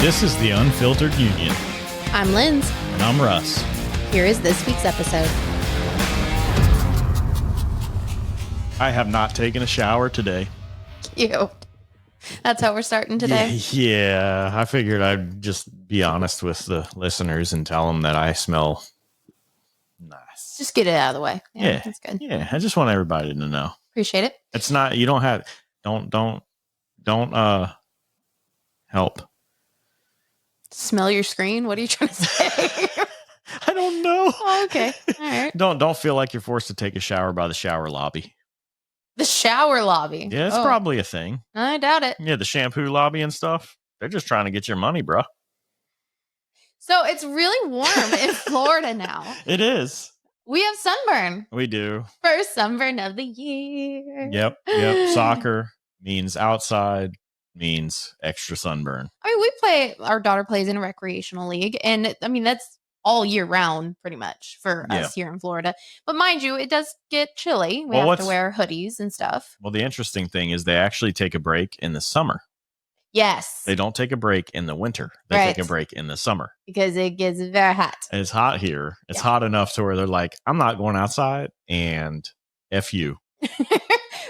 This is the Unfiltered Union. I'm Linz. And I'm Russ. Here is this week's episode. I have not taken a shower today. Cute. That's how we're starting today. Yeah, I figured I'd just be honest with the listeners and tell them that I smell nice. Just get it out of the way. Yeah, that's good. Yeah, I just want everybody to know. Appreciate it. It's not, you don't have, don't help. Smell your screen? What are you trying to say? I don't know. Oh, okay. All right. Don't feel like you're forced to take a shower by the shower lobby. The shower lobby. Yeah, it's probably a thing. I doubt it. Yeah, the shampoo lobby and stuff. They're just trying to get your money, bro. So it's really warm in Florida now. It is. We have sunburn. We do. First sunburn of the year. Yep. Soccer means outside, means extra sunburn. I mean, our daughter plays in a recreational league, and I mean, that's all year round pretty much for us here in Florida. But mind you, it does get chilly. We have to wear hoodies and stuff. Well, the interesting thing is they actually take a break in the summer. Yes. They don't take a break in the winter. They take a break in the summer. Because it gets very hot. It's hot here. It's hot enough to where they're like, I'm not going outside, and F you.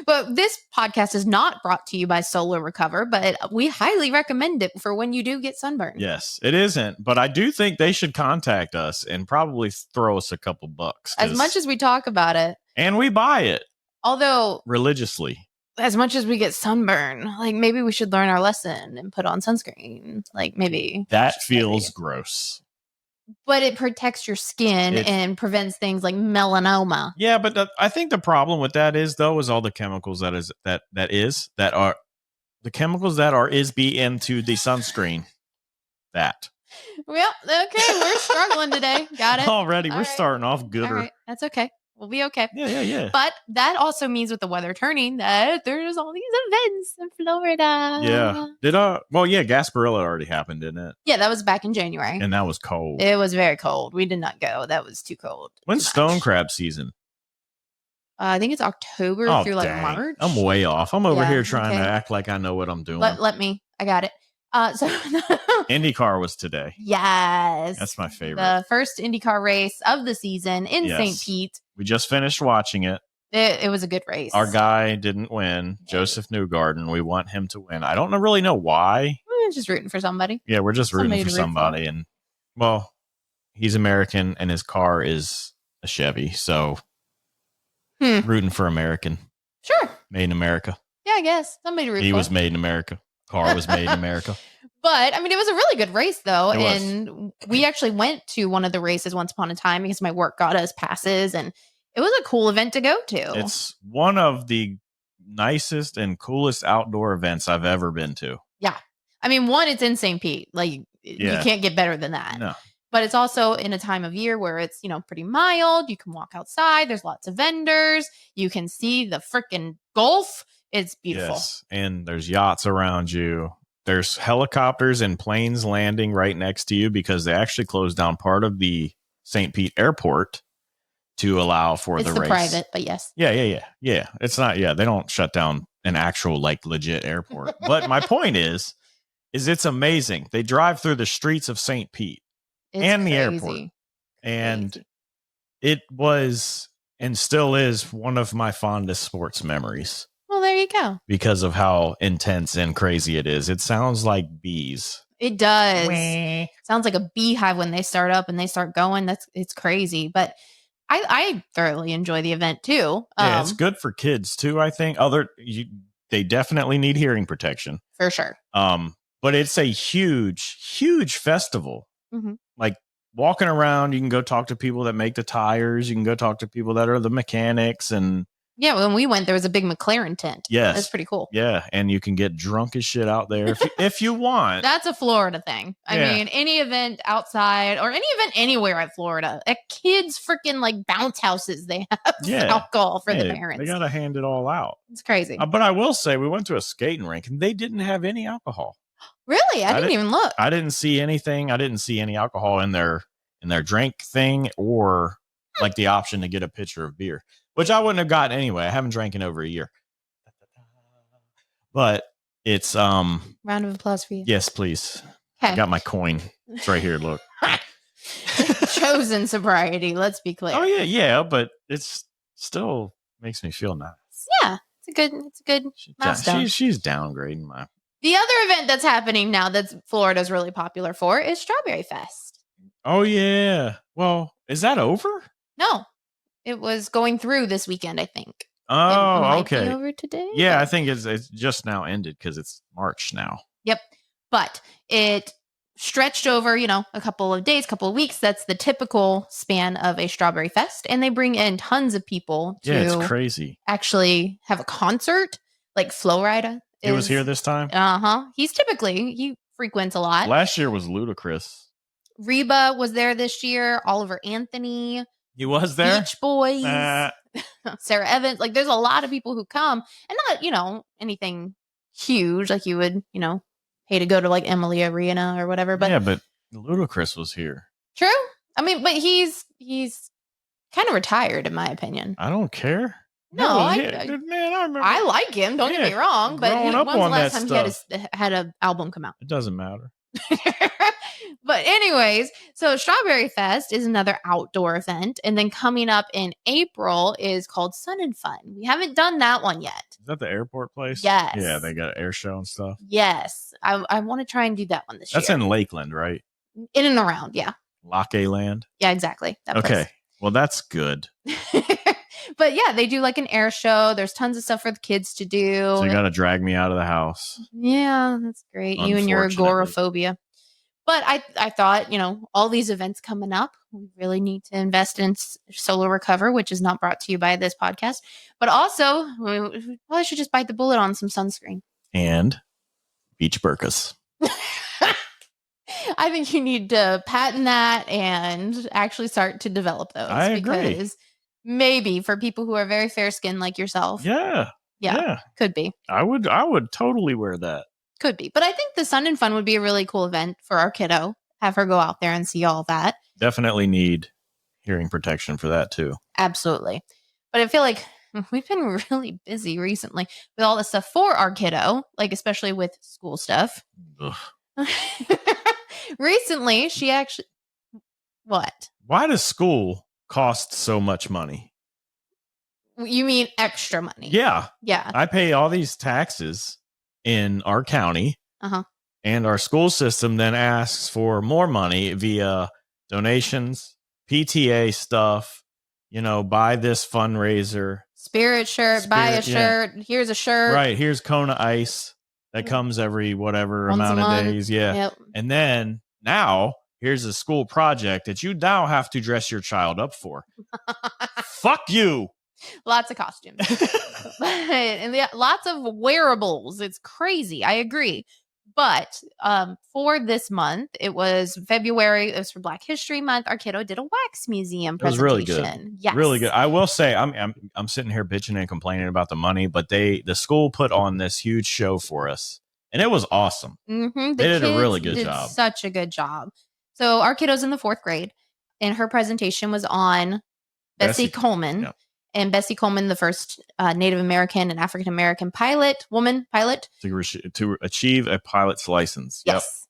But this podcast is not brought to you by Solar Recover, but we highly recommend it for when you do get sunburned. Yes, it isn't. But I do think they should contact us and probably throw us a couple bucks. As much as we talk about it. And we buy it. Although. Religiously. As much as we get sunburn, like maybe we should learn our lesson and put on sunscreen. Like maybe. That feels gross. But it protects your skin and prevents things like melanoma. Yeah, but I think the problem with that is all the chemicals that are the chemicals that are be into the sunscreen. That. Well, okay, we're struggling today. Got it. Already, we're starting off gooder. All right, that's okay. We'll be okay. Yeah. But that also means with the weather turning that there's all these events in Florida. Yeah. Gasparilla already happened, didn't it? Yeah, that was back in January. And that was cold. It was very cold. We did not go. That was too cold. When's stone crab season? I think it's October through March. I'm way off. I'm over here trying to act like I know what I'm doing. Let me. I got it. So IndyCar was today. Yes. That's my favorite. The first IndyCar race of the season in St. Pete. We just finished watching it. It was a good race. Our guy didn't win, Joseph Newgarden. We want him to win. I don't really know why. We're just rooting for somebody. Yeah, we're just rooting for somebody. And, well, he's American and his car is a Chevy. So, rooting for American. Sure. Made in America. Yeah, I guess. Somebody to root for. He was made in America. Car was made in America. But, I mean, it was a really good race, though. And we actually went to one of the races once upon a time because my work got us passes. And it was a cool event to go to. It's one of the nicest and coolest outdoor events I've ever been to. Yeah. I mean, it's in St. Pete. Like, you can't get better than that. No. But it's also in a time of year where it's, pretty mild. You can walk outside. There's lots of vendors. You can see the freaking Gulf. It's beautiful. Yes. And there's yachts around you. There's helicopters and planes landing right next to you because they actually closed down part of the St. Pete airport to allow for the race. It's private, but yes. Yeah. It's not, they don't shut down an actual legit airport. But my point is it's amazing. They drive through the streets of St. Pete and the airport. And it was and still is one of my fondest sports memories. Well, there you go. Because of how intense and crazy it is. It sounds like bees. It does. Sounds like a beehive when they start up and they start going. It's crazy. But I thoroughly enjoy the event too. Yeah, it's good for kids too, I think. They definitely need hearing protection. For sure. But it's a huge festival. Mm-hmm. Like walking around, you can go talk to people that make the tires. You can go talk to people that are the mechanics and yeah, when we went, there was a big McLaren tent. Yes. That's pretty cool. Yeah, and you can get drunk as shit out there if you want. That's a Florida thing. I mean, any event outside or any event anywhere in Florida, at kids' freaking like bounce houses, they have alcohol for the parents. They got to hand it all out. It's crazy. But I will say, we went to a skating rink and they didn't have any alcohol. Really? I didn't even look. I didn't see anything. I didn't see any alcohol in their drink thing or like the option to get a pitcher of beer. Which I wouldn't have gotten anyway. I haven't drank in over a year. But it's round of applause for you. Yes, please. I got my coin. It's right here. Look. Chosen sobriety. Let's be clear. Oh yeah, but it's still makes me feel nice. Yeah, it's a good milestone. She's downgrading my. The other event that's happening now that Florida's really popular for is Strawberry Fest. Oh yeah. Well, is that over? No, it was going through this weekend, I think. Oh, it might okay. Be over today. Yeah, I think it's just now ended because it's March now. Yep, but it stretched over, a couple of days, couple of weeks. That's the typical span of a Strawberry Fest, and they bring in tons of people to it's crazy. Actually have a concert. Like Flowrider. He was here this time? He frequents a lot. Last year was ludicrous. Reba was there this year. Oliver Anthony. He was there? Beach Boys. Sarah Evans. Like, there's a lot of people who come. And not, anything huge. Like, you would, pay to go to, like, Emily Arena or whatever. But yeah, but Ludacris was here. True. I mean, but he's kind of retired, in my opinion. I don't care. No, I remember. I like him. Don't get me wrong, but when's the last time he had an album come out? It doesn't matter. But anyways, so Strawberry Fest is another outdoor event, and then coming up in April is called Sun and Fun. We haven't done that one yet. Is that the airport place? Yes. Yeah, they got an air show and stuff. Yes, I want to try and do that one this year. That's in Lakeland, right? In and around, yeah. Loch Land. Yeah, exactly. That okay. Place. Well, that's good. But yeah, they do like an air show. There's tons of stuff for the kids to do. So you got to drag me out of the house. Yeah, that's great. You and your agoraphobia. But I thought, all these events coming up, we really need to invest in Solar Recover, which is not brought to you by this podcast. But also, we probably should just bite the bullet on some sunscreen. And beach burkas. I think you need to patent that and actually start to develop those. I agree. Because maybe for people who are very fair skinned like yourself. Yeah. Could be. I would totally wear that. Could be. But I think the Sun and Fun would be a really cool event for our kiddo. Have her go out there and see all that. Definitely need hearing protection for that too. Absolutely. But I feel like we've been really busy recently with all this stuff for our kiddo, like especially with school stuff. Recently, she actually... What? Why does school cost so much money? You mean extra money? Yeah. Yeah. I pay all these taxes in our county, and our school system then asks for more money via donations, PTA stuff, buy this fundraiser. Spirit shirt, buy a shirt. Here's a shirt. Right. Here's Kona Ice that comes every whatever amount of days. Yeah. Yep. And then now here's a school project that you now have to dress your child up for. Fuck you. Lots of costumes. And lots of wearables. It's crazy. I agree. But for this month, it was February. It was for Black History Month. Our kiddo did a wax museum presentation. It was really good. Yes. Really good. I will say, I'm sitting here bitching and complaining about the money, but the school put on this huge show for us, and it was awesome. Mm-hmm. They did a really good job. Such a good job. So our kiddo's in the 4th grade, and her presentation was on Bessie Coleman. Yep. And Bessie Coleman, the first Native American and African American woman pilot. To achieve a pilot's license. Yes.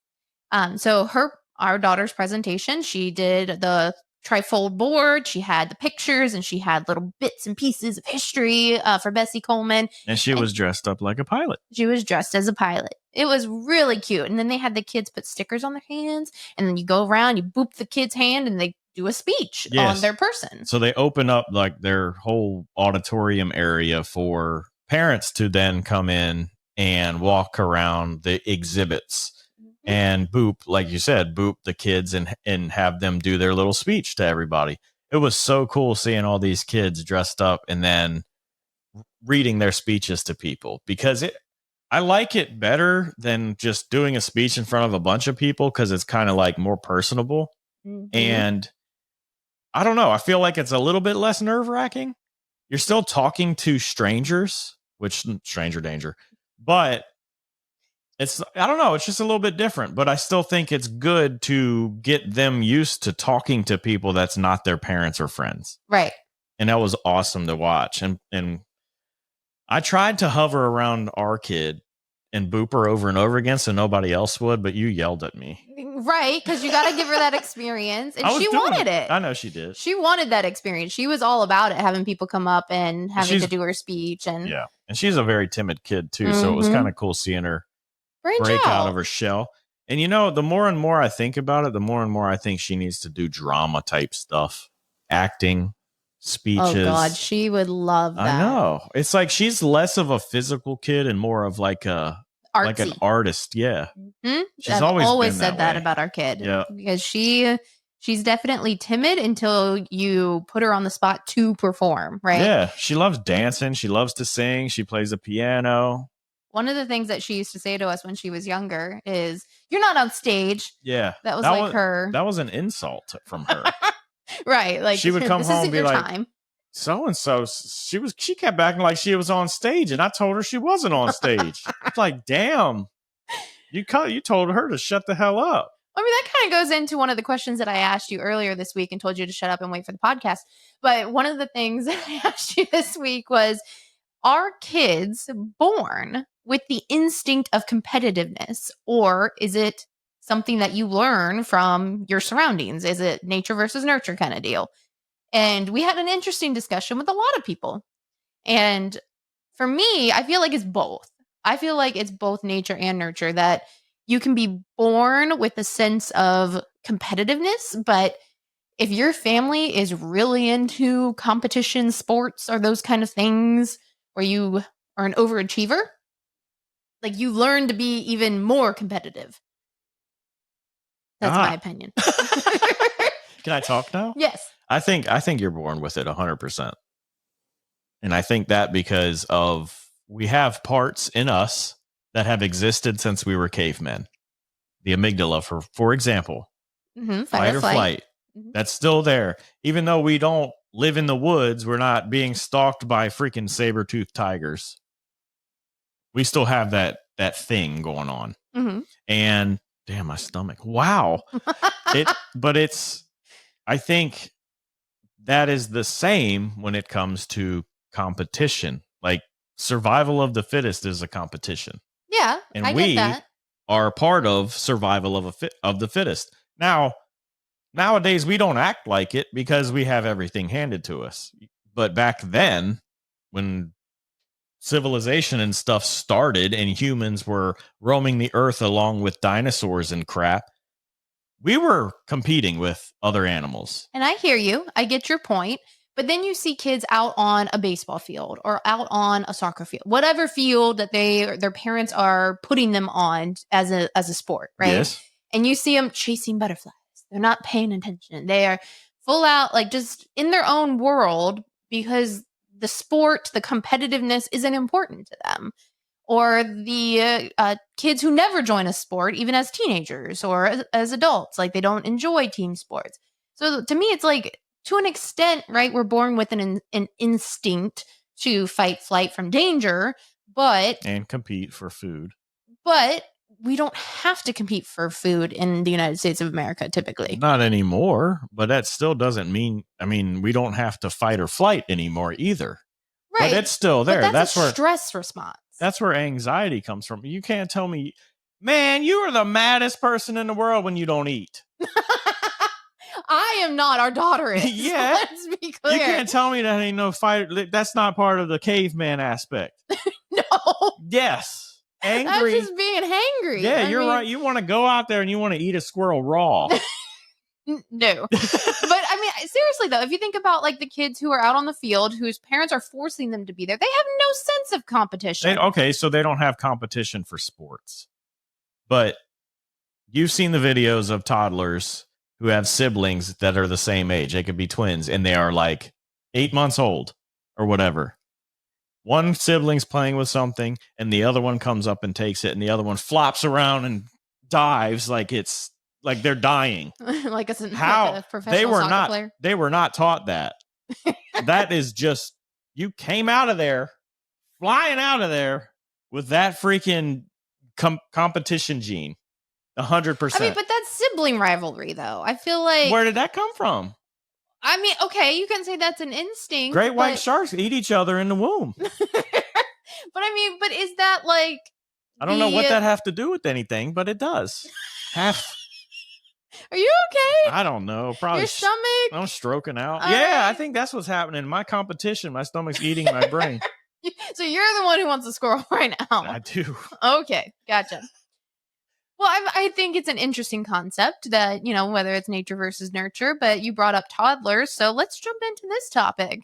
Yep. So our daughter's presentation, she did the trifold board. She had the pictures, and she had little bits and pieces of history for Bessie Coleman. And she was dressed up like a pilot. She was dressed as a pilot. It was really cute. And then they had the kids put stickers on their hands, and then you go around, you boop the kid's hand, and they do a speech on their person. So they open up like their whole auditorium area for parents to then come in and walk around the exhibits and boop, like you said, boop the kids and have them do their little speech to everybody. It was so cool seeing all these kids dressed up and then reading their speeches to people, because I like it better than just doing a speech in front of a bunch of people, because it's kind of like more personable. Mm-hmm. And I don't know. I feel like it's a little bit less nerve-wracking. You're still talking to strangers, which stranger danger, but I don't know. It's just a little bit different, but I still think it's good to get them used to talking to people that's not their parents or friends. Right. And that was awesome to watch. And I tried to hover around our kid and boop her over and over again so nobody else would, but you yelled at me. Right, because you got to give her that experience. And she wanted it. I know she did. She wanted that experience. She was all about it, having people come up and having to do her speech. And yeah. And she's a very timid kid, too. So it was kind of cool seeing her break out of her shell. And, the more and more I think about it, the more and more I think she needs to do drama type stuff, acting, speeches. Oh, God. She would love that. I know. It's like she's less of a physical kid and more of like an artist. Yeah. Mm-hmm. She's always said that about our kid. Yeah. Because she's definitely timid until you put her on the spot to perform, right? Yeah. She loves dancing. She loves to sing. She plays the piano. One of the things that she used to say to us when she was younger is, "You're not on stage." Yeah. That was her. That was an insult from her. Right. Like, she would come home and be like, time. So-and-so, she kept acting like she was on stage, and I told her she wasn't on stage. It's like, damn, you told her to shut the hell up. I mean, that kind of goes into one of the questions that I asked you earlier this week and told you to shut up and wait for the podcast. But one of the things that I asked you this week was, are kids born with the instinct of competitiveness, or is it something that you learn from your surroundings? Is it nature versus nurture kind of deal? And we had an interesting discussion with a lot of people. And for me, I feel like it's both. I feel like it's both nature and nurture, that you can be born with a sense of competitiveness, but if your family is really into competition, sports, or those kind of things, where you are an overachiever, like, you learn to be even more competitive. That's my opinion. Can I talk now? Yes. I think you're born with it 100%. And I think that because we have parts in us that have existed since we were cavemen. The amygdala, for example, fight or flight. Mm-hmm. That's still there. Even though we don't live in the woods, we're not being stalked by freaking saber-toothed tigers. We still have that thing going on. Mm-hmm. And damn, my stomach. Wow. I think that is the same when it comes to competition. Like, survival of the fittest is a competition. Yeah, and I get that. Are part of survival of the fittest. Now, nowadays we don't act like it because we have everything handed to us. But back then, when civilization and stuff started and humans were roaming the earth along with dinosaurs and crap, we were competing with other animals. And I hear you. I get your point. But then you see kids out on a baseball field or out on a soccer field, whatever field that their parents are putting them on as a sport, right? Yes. And you see them chasing butterflies. They're not paying attention. They are full out, like, just in their own world, because the sport, the competitiveness isn't important to them. Or the kids who never join a sport, even as teenagers or as adults, like, they don't enjoy team sports. So to me, it's like, to an extent, right, we're born with an instinct to fight, flight from danger, and compete for food. But we don't have to compete for food in the United States of America, typically. Not anymore, but that still doesn't mean, we don't have to fight or flight anymore either. Right. But it's still there. But that's where stress response. That's where anxiety comes from. You can't tell me, man, you are the maddest person in the world when you don't eat. I am not. Our daughter is. Yeah. Let's be clear. You can't tell me that ain't no fight. That's not part of the caveman aspect. No. Yes. Angry. That's just being hangry. Yeah, you're right. You want to go out there and you want to eat a squirrel raw. No. But seriously though, if you think about, like, the kids who are out on the field whose parents are forcing them to be there, they have no sense of competition. So they don't have competition for sports. But you've seen the videos of toddlers who have siblings that are the same age. They could be twins, and they are like 8 months old or whatever. One sibling's playing with something, and the other one comes up and takes it, and the other one flops around and dives like it's like they're dying. Like a professional soccer player. They were not taught that. That is just, you came out of there, flying out of there with that freaking competition gene. 100%. But that's sibling rivalry, though. I feel like, where did that come from? Okay, you can say that's an instinct. Great white sharks eat each other in the womb. But is that, like, I don't know what that have to do with anything, but it does. Are you okay? I don't know. Probably your stomach. I'm stroking out. Yeah, I think that's what's happening. My competition, my stomach's eating my brain. So you're the one who wants to squirrel right now. I do. Okay, gotcha. Well, I think it's an interesting concept that, whether it's nature versus nurture, but you brought up toddlers, so let's jump into this topic.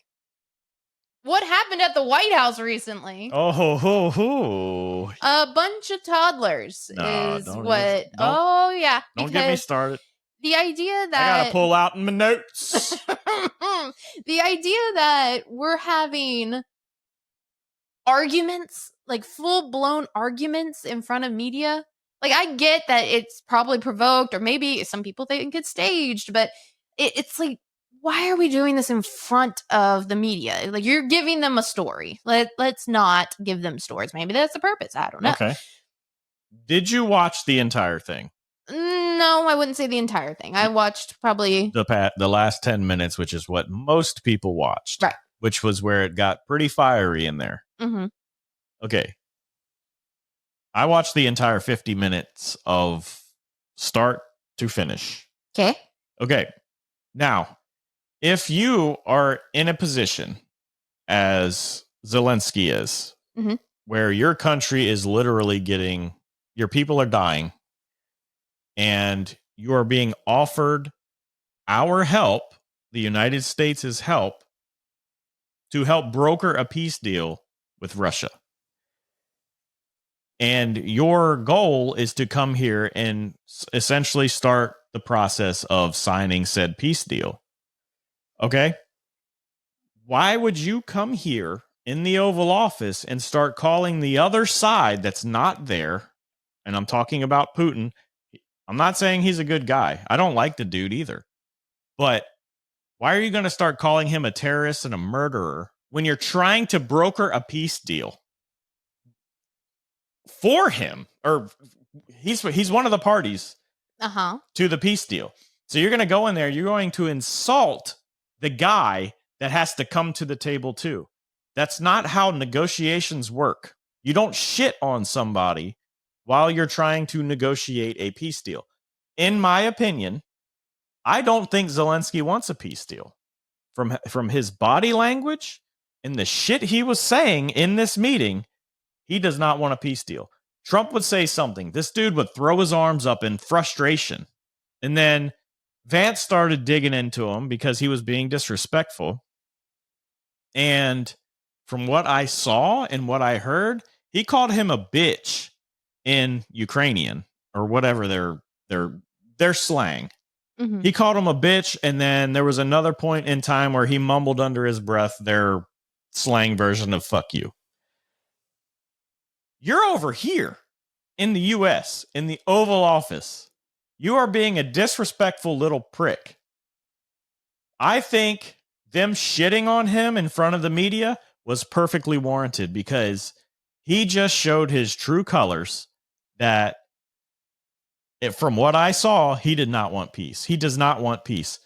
What happened at the White House recently? Oh. A bunch of toddlers is what. Oh, yeah. Don't get me started. The idea that I gotta pull out my notes. The idea that we're having arguments, like full-blown arguments in front of media. Like, I get that it's probably provoked, or maybe some people think it's staged, but it's like, why are we doing this in front of the media? Like, you're giving them a story. Let's not give them stories. Maybe that's the purpose. I don't know. Okay. Did you watch the entire thing? No, I wouldn't say the entire thing. I watched probably the last 10 minutes, which is what most people watched. Right. Which was where it got pretty fiery in there. Mm-hmm. Okay. I watched the entire 50 minutes of start to finish. Okay. Now, if you are in a position as Zelensky is, mm-hmm. where your country is literally your people are dying, and you are being offered our help, the United States' help, to help broker a peace deal with Russia. And your goal is to come here and essentially start the process of signing said peace deal. Okay? Why would you come here in the Oval Office and start calling the other side that's not there? And I'm talking about Putin. I'm not saying he's a good guy. I don't like the dude either. But why are you going to start calling him a terrorist and a murderer when you're trying to broker a peace deal for him? Or he's one of the parties to the peace deal. So you're going to go in there, you're going to insult the guy that has to come to the table too. That's not how negotiations work. You don't shit on somebody while you're trying to negotiate a peace deal. In my opinion, I don't think Zelensky wants a peace deal. From his body language and the shit he was saying in this meeting, he does not want a peace deal. Trump would say something. This dude would throw his arms up in frustration. And then Vance started digging into him because he was being disrespectful. And from what I saw and what I heard, he called him a bitch in Ukrainian or whatever their slang. Mm-hmm. He called him a bitch, and then there was another point in time where he mumbled under his breath their slang version of fuck you. You're over here in the U.S., in the Oval Office. You are being a disrespectful little prick. I think them shitting on him in front of the media was perfectly warranted because he just showed his true colors that from what I saw, he did not want peace. He does not want peace.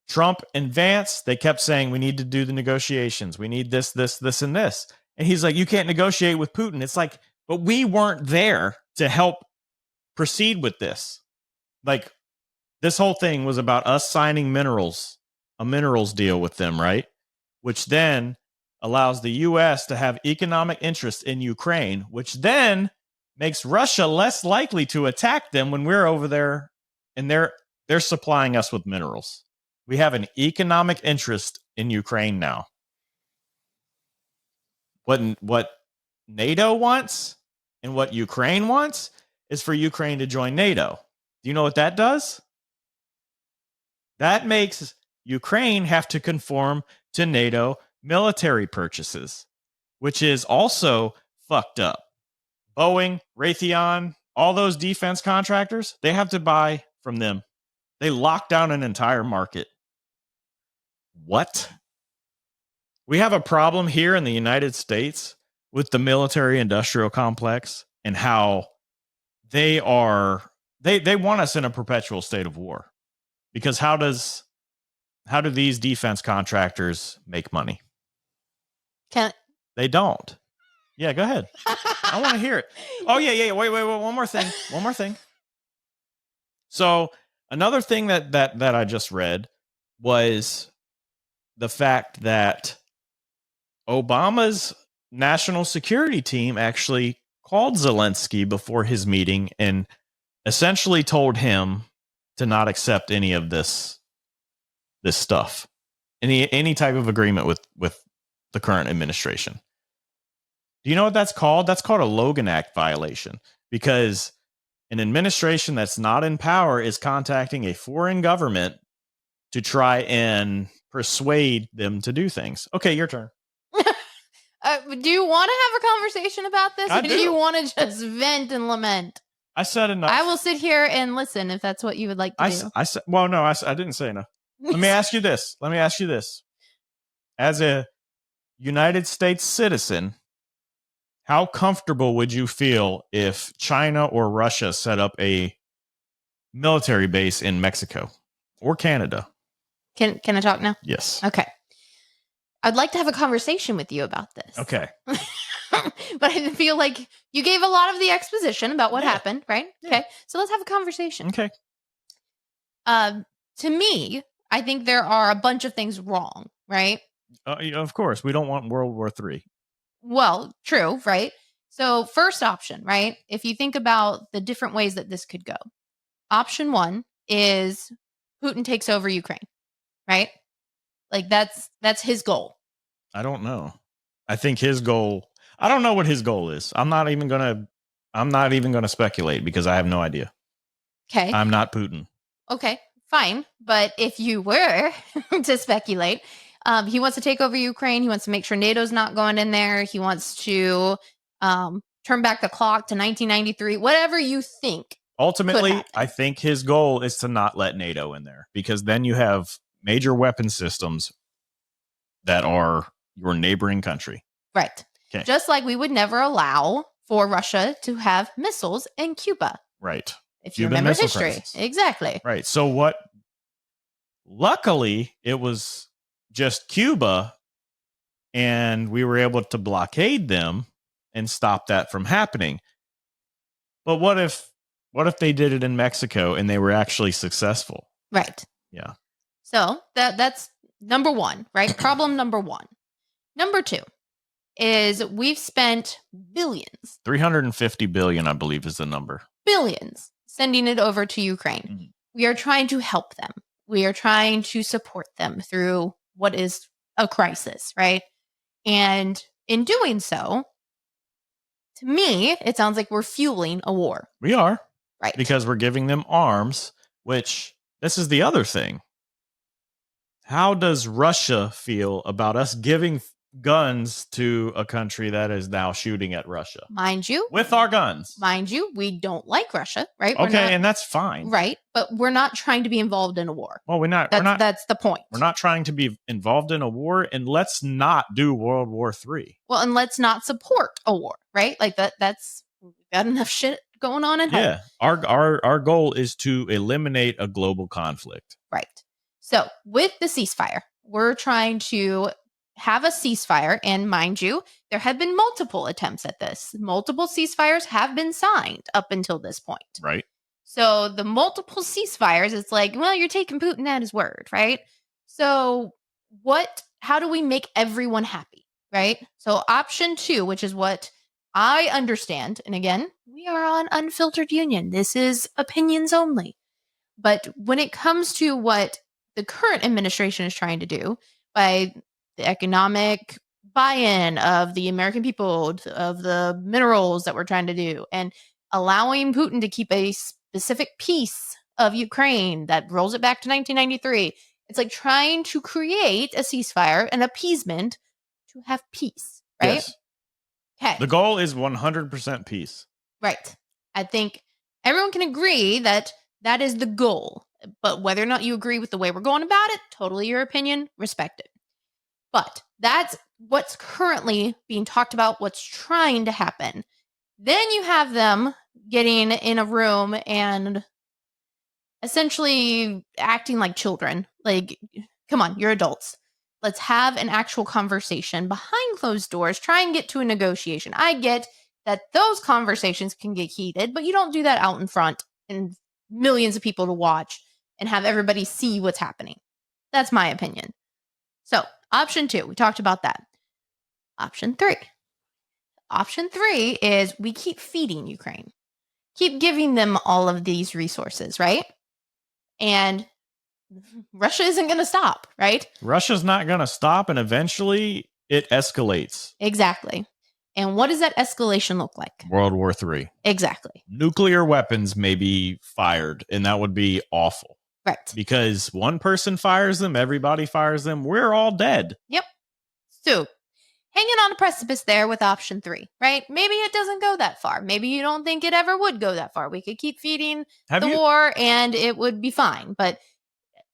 Trump and Vance, they kept saying, we need to do the negotiations. We need this, and this. And he's like, you can't negotiate with Putin. It's like, but we weren't there to help proceed with this. Like, this whole thing was about us signing a minerals deal with them, right? Which then allows the U.S. to have economic interest in Ukraine, which then makes Russia less likely to attack them when we're over there and they're supplying us with minerals. We have an economic interest in Ukraine now. What NATO wants and what Ukraine wants is for Ukraine to join NATO. Do you know what that does? That makes Ukraine have to conform to NATO military purchases, which is also fucked up. Boeing, Raytheon, all those defense contractors, they have to buy from them. They lock down an entire market. What? We have a problem here in the United States with the military industrial complex and how they want us in a perpetual state of war. Because how do these defense contractors make money? They don't. Yeah, go ahead. I want to hear it. Oh, yeah. Wait. One more thing. So another thing that I just read was the fact that Obama's national security team actually called Zelensky before his meeting and essentially told him to not accept any of this stuff, any type of agreement with the current administration. Do you know what that's called? That's called a Logan Act violation, because an administration that's not in power is contacting a foreign government to try and persuade them to do things. Okay, your turn. Do you want to have a conversation about this, or do you want to just vent and lament? I said enough. I will sit here and listen if that's what you would like to do. I said, well, no, I didn't say enough. Let me ask you this. As a United States citizen, how comfortable would you feel if China or Russia set up a military base in Mexico or Canada? Can I talk now? Yes. Okay. I'd like to have a conversation with you about this. Okay. But I feel like you gave a lot of the exposition about what happened, right? Yeah. Okay. So let's have a conversation. Okay. To me, I think there are a bunch of things wrong, right? Of course. We don't want World War III. Well, true, right? So first option, right? If you think about the different ways that this could go. Option 1 is Putin takes over Ukraine, right? Like that's his goal. I don't know. I think his goal, I don't know what his goal is. I'm not even going to speculate because I have no idea. Okay. I'm not Putin. Okay, fine. But if you were to speculate, he wants to take over Ukraine. He wants to make sure NATO's not going in there. He wants to turn back the clock to 1993, whatever you think. Ultimately, I think his goal is to not let NATO in there, because then you have major weapon systems that are your neighboring country. Right. Okay. Just like we would never allow for Russia to have missiles in Cuba. Right. If you remember history. Crisis. Exactly. Right. So luckily, it was just Cuba, and we were able to blockade them and stop that from happening. But what if they did it in Mexico and they were actually successful? Right. Yeah. So that's number 1, right? Problem number 1. Number 2 is we've spent billions. 350 billion, I believe, is the number. Billions sending it over to Ukraine. Mm-hmm. We are trying to help them. We are trying to support them through what is a crisis, right? And in doing so, to me, it sounds like we're fueling a war. We are. Right. Because we're giving them arms, which this is the other thing. How does Russia feel about us giving guns to a country that is now shooting at Russia? Mind you. With our guns. Mind you, we don't like Russia, right? Okay, and that's fine. Right, but we're not trying to be involved in a war. Well, That's the point. We're not trying to be involved in a war, and let's not do World War III. Well, and let's not support a war, right? Like that's we've got enough shit going on at home. Yeah, our goal is to eliminate a global conflict. Right. So with the ceasefire, we're trying to have a ceasefire. And mind you, there have been multiple attempts at this. Multiple ceasefires have been signed up until this point. Right. So the multiple ceasefires, it's like, well, you're taking Putin at his word, right? So how do we make everyone happy, right? So option 2, which is what I understand. And again, we are on Unfiltered Union. This is opinions only. But when it comes to what the current administration is trying to do by the economic buy-in of the American people, of the minerals that we're trying to do, and allowing Putin to keep a specific piece of Ukraine that rolls it back to 1993, it's like trying to create a ceasefire, an appeasement to have peace, right? Yes. Okay. The goal is 100% peace. Right. I think everyone can agree that is the goal. But whether or not you agree with the way we're going about it, totally your opinion, respect it. But that's what's currently being talked about, what's trying to happen. Then you have them getting in a room and essentially acting like children. Like, come on, you're adults. let's have an actual conversation behind closed doors. Try and get to a negotiation. I get that those conversations can get heated, but you don't do that out in front and millions of people to watch and have everybody see what's happening. That's my opinion. So, option 2, we talked about that. Option 3. Option 3 is we keep feeding Ukraine. Keep giving them all of these resources, right? And Russia isn't going to stop, right? Russia's not going to stop, and eventually it escalates. Exactly. And what does that escalation look like? World War III. Exactly. Nuclear weapons may be fired, and that would be awful. Right. Because one person fires them, everybody fires them, we're all dead. Yep. So, hanging on a precipice there with option 3, right? Maybe it doesn't go that far. Maybe you don't think it ever would go that far. We could keep feeding war and it would be fine. But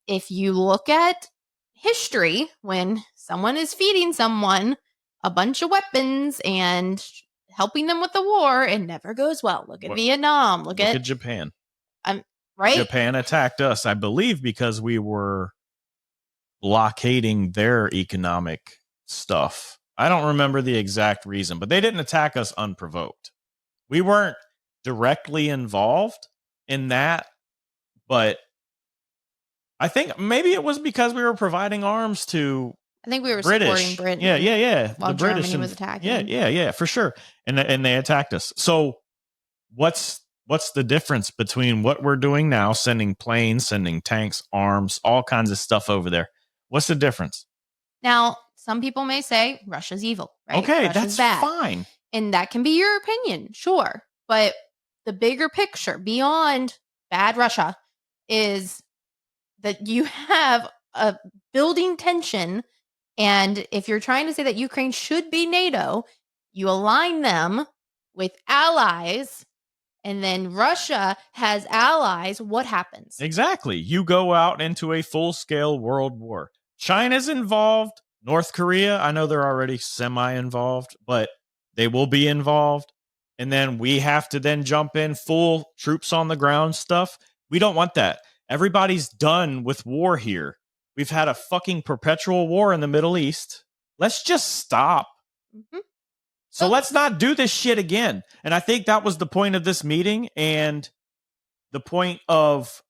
if you look at history, when someone is feeding someone a bunch of weapons and helping them with the war, it never goes well. Look at Vietnam. Look at Japan. Right? Japan attacked us, I believe, because we were blockading their economic stuff. I don't remember the exact reason, but they didn't attack us unprovoked. We weren't directly involved in that, but I think maybe it was because we were providing arms to I think we were supporting Britain. Yeah. While the British Germany was attacking. Yeah, for sure. And they attacked us. So what's the difference between what we're doing now, sending planes, sending tanks, arms, all kinds of stuff over there? What's the difference? Now, some people may say Russia's evil, right? Okay, Russia's that's bad. fine. And that can be your opinion, sure. But the bigger picture beyond bad Russia is that you have a building tension. And if you're trying to say that Ukraine should be NATO, you align them with allies, and then Russia has allies. What happens? Exactly. You go out into a full-scale world war. China's involved. North Korea, I know they're already semi-involved, but they will be involved. And then we have to then jump in full troops on the ground stuff. We don't want that. Everybody's done with war here. We've had a fucking perpetual war in the Middle East. Let's just stop. Mm-hmm. So let's not do this shit again. And I think that was the point of this meeting and the point of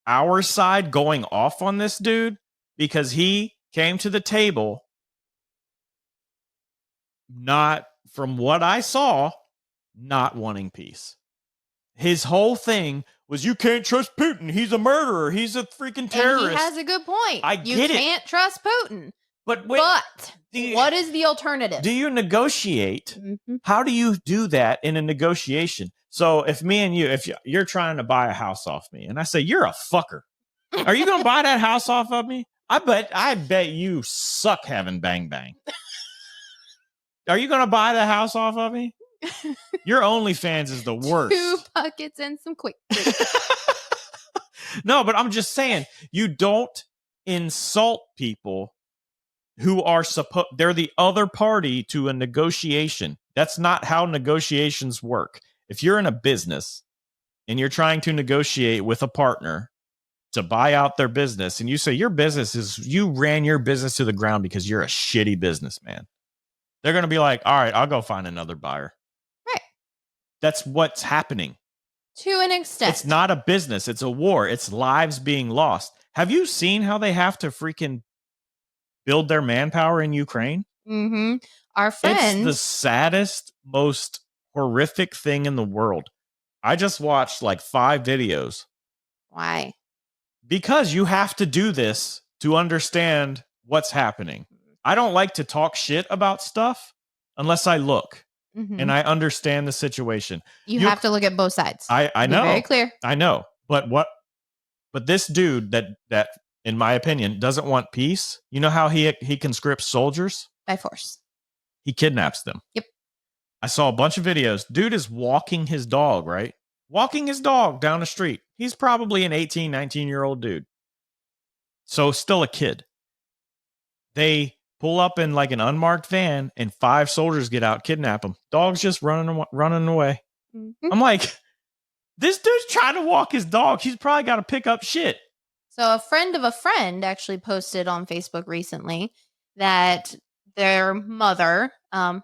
our side going off on this dude, because he came to the table not, from what I saw, not wanting peace. His whole thing was, you can't trust Putin. He's a murderer. He's a freaking terrorist. And he has a good point. You can't trust Putin. But wait, what is the alternative? Do you negotiate? Mm-hmm. How do you do that in a negotiation? So if me and you, if you're trying to buy a house off me and I say, you're a fucker, are you going to buy that house off of me? I bet you suck having bang bang. Are you going to buy the house off of me? Your OnlyFans is the worst. 2 buckets and some quick. No, but I'm just saying, you don't insult people who are they're the other party to a negotiation. That's not how negotiations work. If you're in a business and you're trying to negotiate with a partner to buy out their business, and you say your business is, you ran your business to the ground because you're a shitty businessman, they're going to be like, all right, I'll go find another buyer. Right. That's what's happening. To an extent. It's not a business. It's a war. It's lives being lost. Have you seen how they have to freaking build their manpower in Ukraine? Mm-hmm. Our friends. It's the saddest, most horrific thing in the world. I just watched like 5 videos. Why? Because you have to do this to understand what's happening. I don't like to talk shit about stuff unless I look and I understand the situation. You have to look at both sides. I know. Very clear. I know. But this dude that in my opinion doesn't want peace, you know how he conscripts soldiers? By force. He kidnaps them. Yep. I saw a bunch of videos. Dude is walking his dog, right? Walking his dog down the street. He's probably an 18, 19-year-old dude. So still a kid. They pull up in like an unmarked van and 5 soldiers get out, kidnap him. Dog's just running away. Mm-hmm. I'm like, this dude's trying to walk his dog. He's probably got to pick up shit. So a friend of a friend actually posted on Facebook recently that their mother, so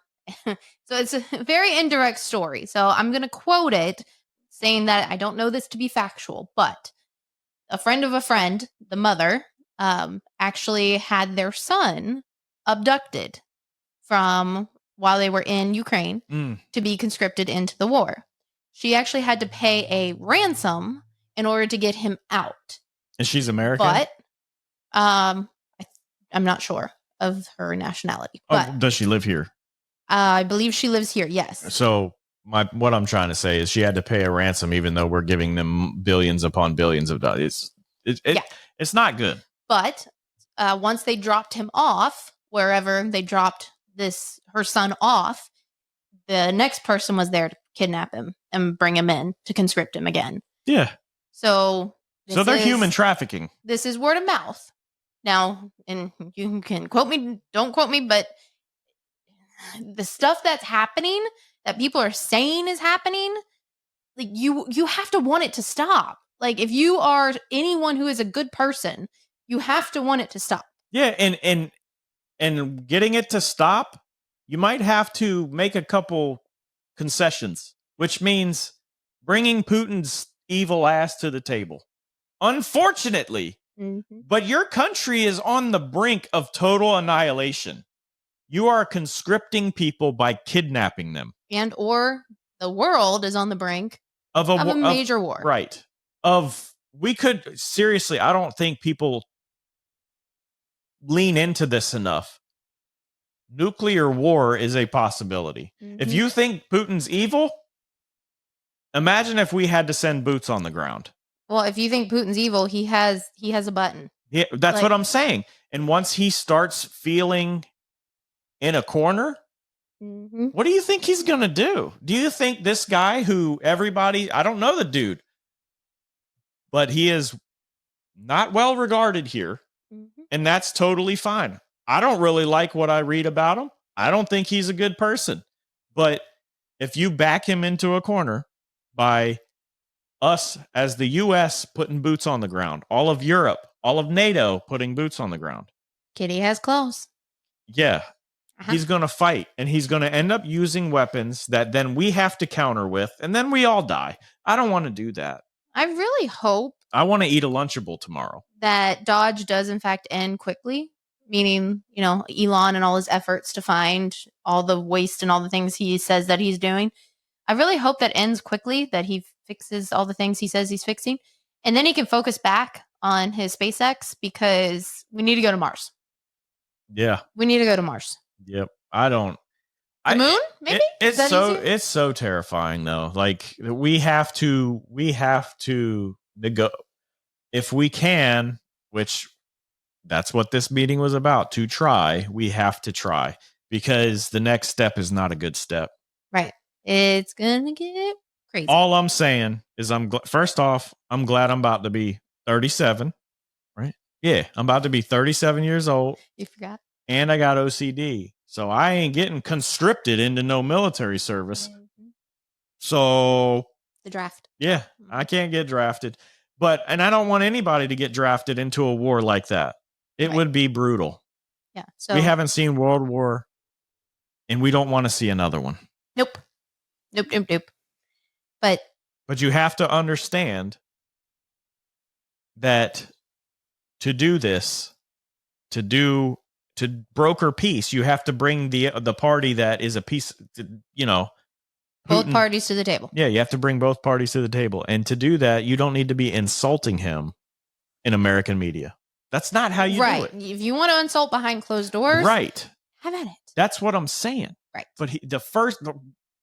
it's a very indirect story. So I'm going to quote it saying that I don't know this to be factual, but a friend of a friend, the mother, actually had their son abducted from while they were in Ukraine to be conscripted into the war. She actually had to pay a ransom in order to get him out. And she's American? But I'm not sure of her nationality. But does she live here? I believe she lives here, yes. So what I'm trying to say is she had to pay a ransom even though we're giving them billions upon billions of dollars. It's not good. But once they dropped him off, wherever they dropped her son off, the next person was there to kidnap him and bring him in to conscript him again. Yeah. So they're human trafficking. This is word of mouth. Now, and you can quote me, don't quote me, but the stuff that's happening, that people are saying is happening, like you have to want it to stop. Like if you are anyone who is a good person, you have to want it to stop. Yeah, and getting it to stop, you might have to make a couple concessions, which means bringing Putin's evil ass to the table. Unfortunately, but your country is on the brink of total annihilation. You are conscripting people by kidnapping them. And or the world is on the brink of a major war. Right. Seriously, I don't think people lean into this enough. Nuclear war is a possibility. If you think Putin's evil, imagine if we had to send boots on the ground. Well, if you think Putin's evil, he has a button. Yeah, that's what I'm saying. And once he starts feeling in a corner, what do you think he's going to do? Do you think this guy who I don't know the dude, but he is not well regarded here, and that's totally fine. I don't really like what I read about him. I don't think he's a good person. But if you back him into a corner by us as the U.S. putting boots on the ground, all of Europe, all of NATO putting boots on the ground. Kitty has claws. Yeah. He's going to fight, and he's going to end up using weapons that then we have to counter with, and then we all die. I don't want to do that. I really hope. I want to eat a Lunchable tomorrow. That Dodge does, in fact, end quickly, meaning, Elon and all his efforts to find all the waste and all the things he says that he's doing. I really hope that ends quickly, that he fixes all the things he says he's fixing, and then he can focus back on his SpaceX because we need to go to Mars. Yeah. We need to go to Mars. Yep. The moon? Maybe? It's so terrifying though. Like we have to if we can, which that's what this meeting was about, to try, we have to try because the next step is not a good step. Right. It's going to get crazy. All I'm saying is first off, I'm glad I'm about to be 37, right? Yeah, I'm about to be 37 years old. You forgot. And I got OCD. So I ain't getting conscripted into no military service. So the draft. Yeah, I can't get drafted. And I don't want anybody to get drafted into a war like that. It would be brutal. Yeah. So we haven't seen World War, and we don't want to see another one. Nope. But you have to understand that to do this, to broker peace, you have to bring the party that is a peace, Putin, both parties to the table. Yeah, you have to bring both parties to the table. And to do that, you don't need to be insulting him in American media. That's not how you do it. If you want to insult behind closed doors, have at it. That's what I'm saying. Right. But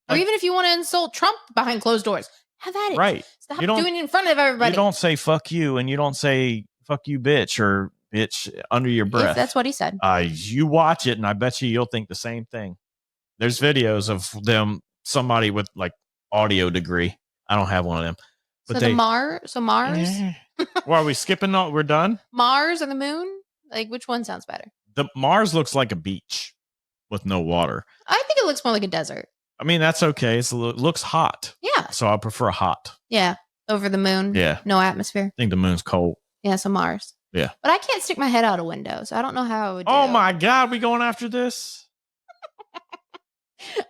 or even if you want to insult Trump behind closed doors, have at it. Right. Stop doing it in front of everybody. You don't say fuck you, and you don't say fuck you, bitch, or bitch under your breath. Yes, that's what he said. You watch it, and I bet you'll think the same thing. There's videos of somebody with like audio degree. I don't have one of them. But Mars. Well, are we skipping? We're done. Mars or the moon? Like, which one sounds better? The Mars looks like a beach with no water. I think it looks more like a desert. I mean, that's okay. It looks hot. Yeah. So I prefer hot. Yeah. Over the moon. Yeah. No atmosphere. I think the moon's cold. Yeah, so Mars. Yeah. But I can't stick my head out a window, so I don't know how I would do. Oh my God, we going after this?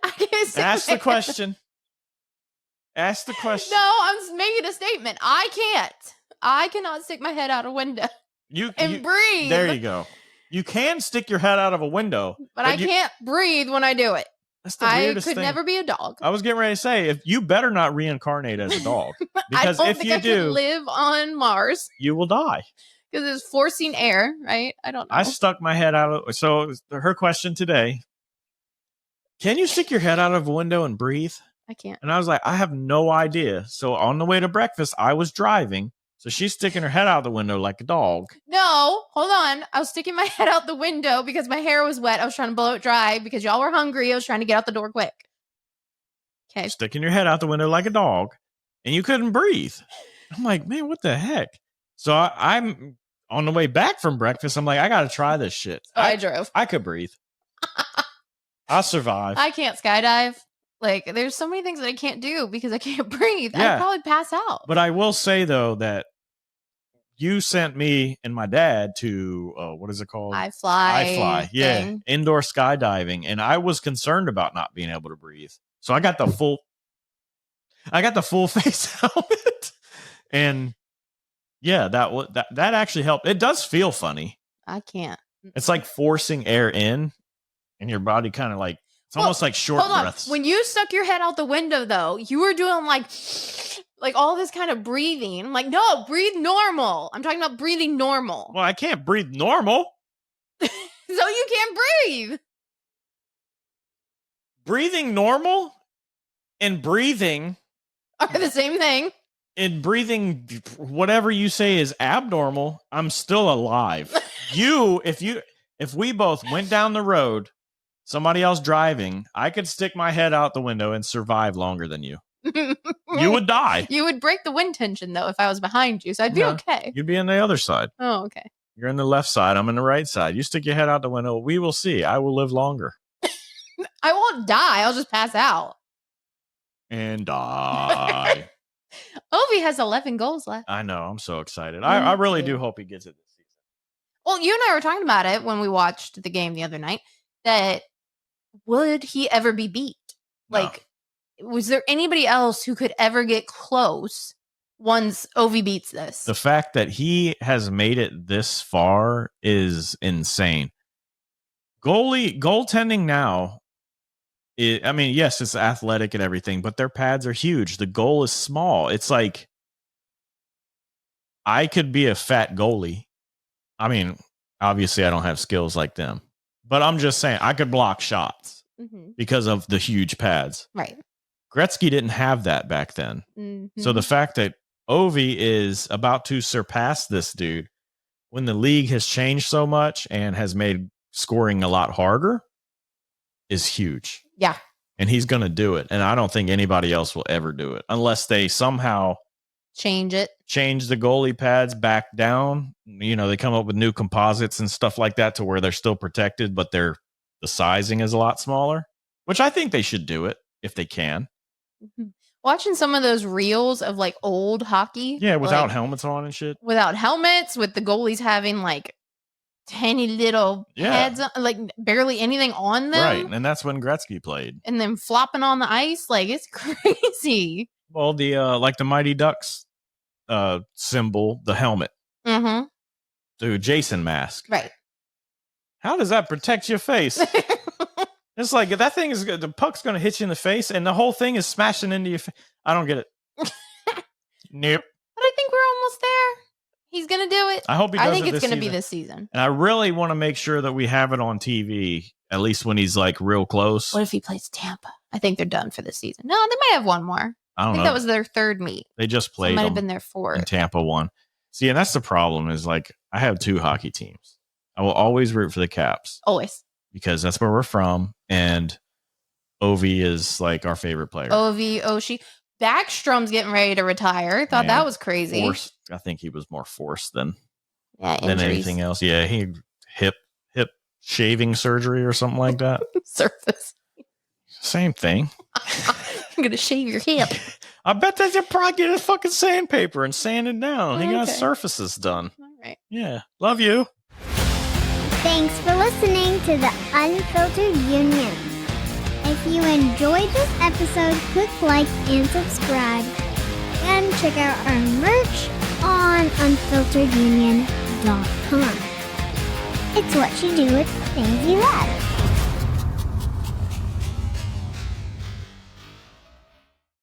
I can't stick Ask the question. Ask the question. No, I'm making a statement. I cannot stick my head out a window and breathe. There you go. You can stick your head out of a window. But I can't breathe when I do it. That's the weirdest thing. I could never be a dog. I was getting ready to say, if you better not reincarnate as a dog. Because if you do, live on Mars, you will die. Because it's forcing air, right? I don't know. I stuck my head out. So her question today, can you stick your head out of a window and breathe? I can't. And I was like, I have no idea. So on the way to breakfast, I was driving. So she's sticking her head out the window like a dog. No, hold on. I was sticking my head out the window because my hair was wet. I was trying to blow it dry because y'all were hungry. I was trying to get out the door quick. Okay. Sticking your head out the window like a dog. And you couldn't breathe. I'm like, man, what the heck? So I'm on the way back from breakfast. I'm like, I got to try this shit. I drove. I could breathe. I'll survive. I can't skydive. Like, there's so many things that I can't do because I can't breathe. Yeah. I'd probably pass out. But I will say, though, that you sent me and my dad to, what is it called? iFly. Yeah. Indoor skydiving. And I was concerned about not being able to breathe. So I got the full face helmet. And yeah, that actually helped. It does feel funny. I can't. It's like forcing air in and your body kind of like, it's almost like short breaths. When you stuck your head out the window, though, you were doing like all this kind of breathing. I'm like, no, breathe normal. I'm talking about breathing normal. Well, I can't breathe normal. So you can't breathe. Breathing normal and breathing are the same thing. And breathing whatever you say is abnormal, I'm still alive. If we both went down the road, somebody else driving, I could stick my head out the window and survive longer than you. You would die. You would break the wind tension, though, if I was behind you, so I'd be okay. You'd be on the other side. Oh, okay. You're on the left side. I'm on the right side. You stick your head out the window. We will see. I will live longer. I won't die. I'll just pass out. And die. Ovi has 11 goals left. I know. I'm so excited. I really do hope he gets it this season. Well, you and I were talking about it when we watched the game the other night, that would he ever be beat? Like, was there anybody else who could ever get close once Ovi beats this? The fact that he has made it this far is insane. Goaltending now, yes, it's athletic and everything, but their pads are huge. The goal is small. It's like, I could be a fat goalie. I mean, obviously I don't have skills like them, but I'm just saying I could block shots because of the huge pads. Right. Gretzky didn't have that back then. Mm-hmm. So the fact that Ovi is about to surpass this dude when the league has changed so much and has made scoring a lot harder is huge. Yeah. And he's going to do it. And I don't think anybody else will ever do it unless they somehow change the goalie pads back down. They come up with new composites and stuff like that to where they're still protected, but the sizing is a lot smaller, which I think they should do it if they can. Mm-hmm. Watching some of those reels of like old hockey. Yeah, without helmets on and shit. Without helmets, with the goalies having like tiny little heads, like barely anything on them. Right, and that's when Gretzky played. And then flopping on the ice, like it's crazy. Well, the like the Mighty Ducks symbol, the helmet. Mm-hmm. The Jason mask. Right. How does that protect your face? It's like that thing is the puck's going to hit you in the face, and the whole thing is smashing into your face. I don't get it. Nope. But I think we're almost there. He's going to do it. I hope he does. I think it's going to be this season. And I really want to make sure that we have it on TV, at least when he's like real close. What if he plays Tampa? I think they're done for this season. No, they might have one more. I don't know. That was their third meet. They just played. It might have been their fourth. And Tampa won. See, and that's the problem is like I have two hockey teams. I will always root for the Caps. Always. Because that's where we're from. And Ovi is like our favorite player. Oshie. Backstrom's getting ready to retire. Thought that was crazy. Forced. I think he was more forced than anything else. Yeah, he hip shaving surgery or something like that. Surface. Same thing. I'm gonna shave your hip. I bet that you probably get a fucking sandpaper and sand it down. He got surfaces done. Right. Yeah. Love you. Thanks for listening to the Unfiltered Union. If you enjoyed this episode, click like and subscribe. And check out our merch on unfilteredunion.com. It's what you do with things you love.